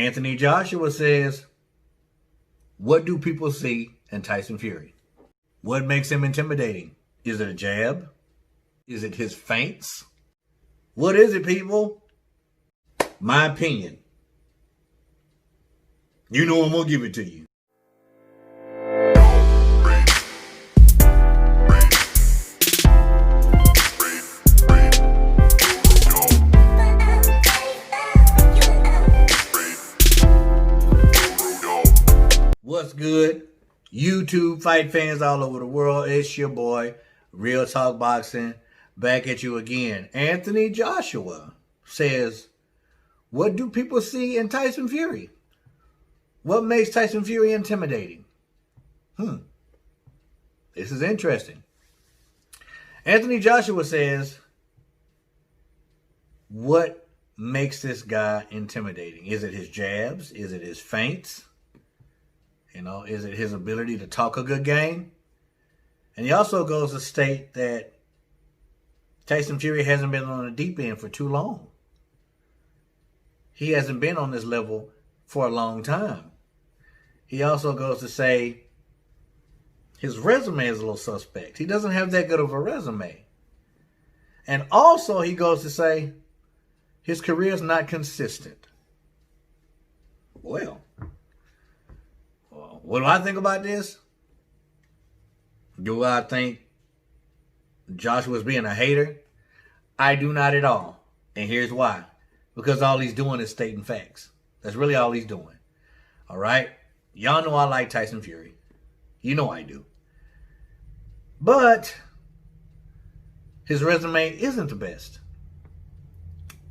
Anthony Joshua says, what do people see in Tyson Fury? What makes him intimidating? Is it a jab? Is it his feints? What is it, people? My opinion. You know I'm going to give it to you. What's good? YouTube fight fans all over the world. It's your boy, Real Talk Boxing, back at you again. Anthony Joshua says, what do people see in Tyson Fury? What makes Tyson Fury intimidating? This is interesting. Anthony Joshua says, what makes this guy intimidating? Is it his jabs? Is it his feints? Is it his ability to talk a good game? And he also goes to state that Tyson Fury hasn't been on the deep end for too long. He hasn't been on this level for a long time. He also goes to say his resume is a little suspect. He doesn't have that good of a resume. And also he goes to say his career is not consistent. Well, what do I think about this? Do I think Joshua's being a hater? I do not at all. And here's why. Because all he's doing is stating facts. That's really all he's doing. All right? Y'all know I like Tyson Fury. You know I do. But his resume isn't the best.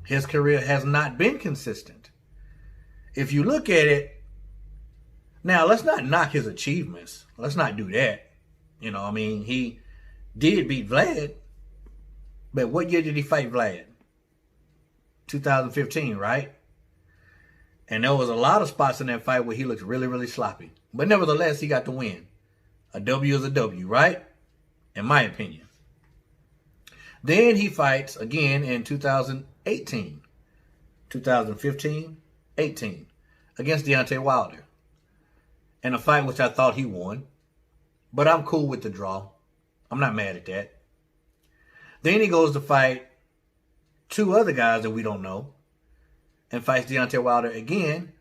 His career has not been consistent. If you look at it, now, let's not knock his achievements. Let's not do that. He did beat Vlad. But what year did he fight Vlad? 2015, right? And there was a lot of spots in that fight where he looked really, really sloppy. But nevertheless, he got the win. A W is a W, right? In my opinion. Then he fights again in 2018. 2015, 18. Against Deontay Wilder. In a fight which I thought he won. But I'm cool with the draw. I'm not mad at that. Then he goes to fight two other guys that we don't know. And fights Deontay Wilder again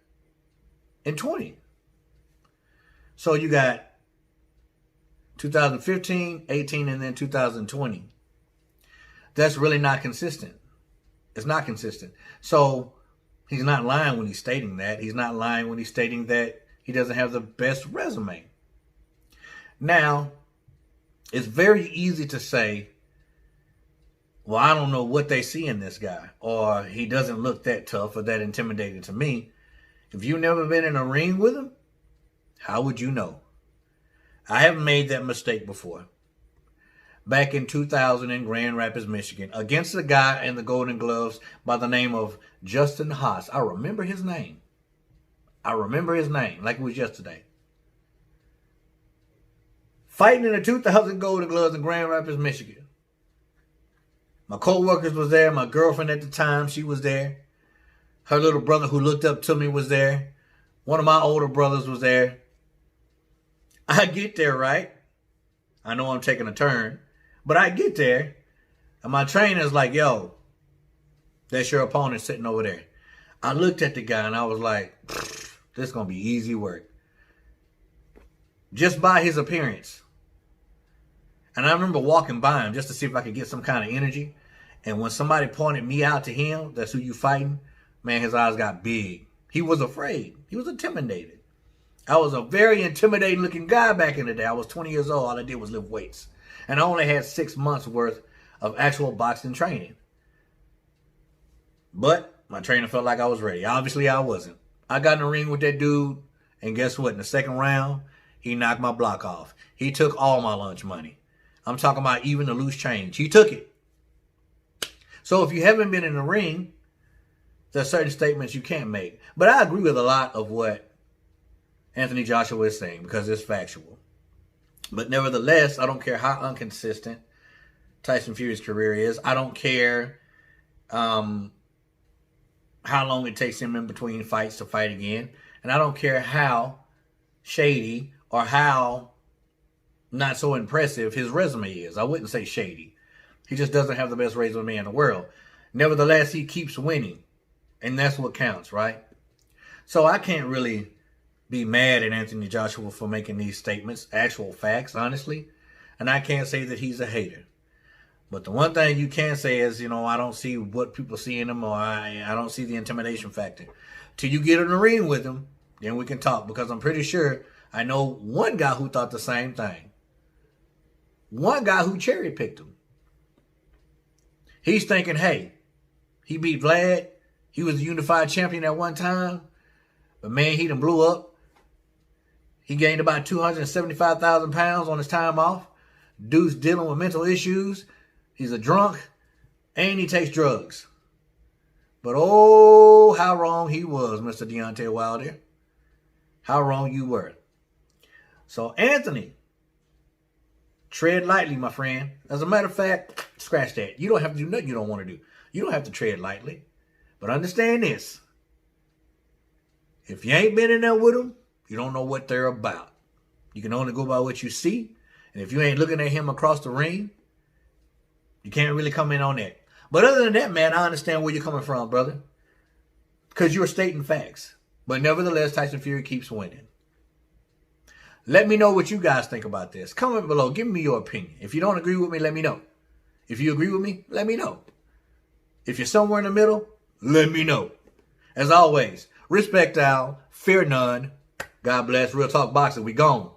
in 20. So you got 2015, 18, and then 2020. That's really not consistent. It's not consistent. So he's not lying when he's stating that. He's not lying when he's stating that he doesn't have the best resume. Now, it's very easy to say, well, I don't know what they see in this guy, or he doesn't look that tough or that intimidating to me. If you've never been in a ring with him, how would you know? I have made that mistake before. Back in 2000 in Grand Rapids, Michigan, against a guy in the Golden Gloves by the name of Justin Haas. I remember his name. Like it was yesterday. Fighting in the 2000 Golden Gloves in Grand Rapids, Michigan. My co-workers was there. My girlfriend at the time, she was there. Her little brother who looked up to me was there. One of my older brothers was there. I get there, right? I know I'm taking a turn. But I get there. And my trainer's like, yo, that's your opponent sitting over there. I looked at the guy and I was like, this is going to be easy work. Just by his appearance. And I remember walking by him just to see if I could get some kind of energy. And when somebody pointed me out to him, that's who you fighting, man, his eyes got big. He was afraid. He was intimidated. I was a very intimidating looking guy back in the day. I was 20 years old. All I did was lift weights. And I only had 6 months worth of actual boxing training. But my trainer felt like I was ready. Obviously, I wasn't. I got in the ring with that dude, and guess what? In the second round, he knocked my block off. He took all my lunch money. I'm talking about even the loose change. He took it. So if you haven't been in the ring, there's certain statements you can't make. But I agree with a lot of what Anthony Joshua is saying because it's factual. But nevertheless, I don't care how inconsistent Tyson Fury's career is. I don't care how how long it takes him in between fights to fight again. And I don't care how shady or how not so impressive his resume is. I wouldn't say shady. He just doesn't have the best resume in the world. Nevertheless, he keeps winning. And that's what counts, right? So I can't really be mad at Anthony Joshua for making these statements, actual facts, honestly. And I can't say that he's a hater. But the one thing you can say is, I don't see what people see in him, or I don't see the intimidation factor. Till you get in the ring with him, then we can talk. Because I'm pretty sure I know one guy who thought the same thing. One guy who cherry-picked him. He's thinking, hey, he beat Vlad. He was a unified champion at one time. But man, he done blew up. He gained about 275,000 pounds on his time off. Dude's dealing with mental issues. He's a drunk. And he takes drugs. But oh, how wrong he was, Mr. Deontay Wilder. How wrong you were. So, Anthony, tread lightly, my friend. As a matter of fact, scratch that. You don't have to do nothing you don't want to do. You don't have to tread lightly. But understand this. If you ain't been in there with them, you don't know what they're about. You can only go by what you see. And if you ain't looking at him across the ring, you can't really come in on that. But other than that, man, I understand where you're coming from, brother. Because you're stating facts. But nevertheless, Tyson Fury keeps winning. Let me know what you guys think about this. Comment below. Give me your opinion. If you don't agree with me, let me know. If you agree with me, let me know. If you're somewhere in the middle, let me know. As always, respect all, fear none. God bless. Real Talk Boxing. We gone.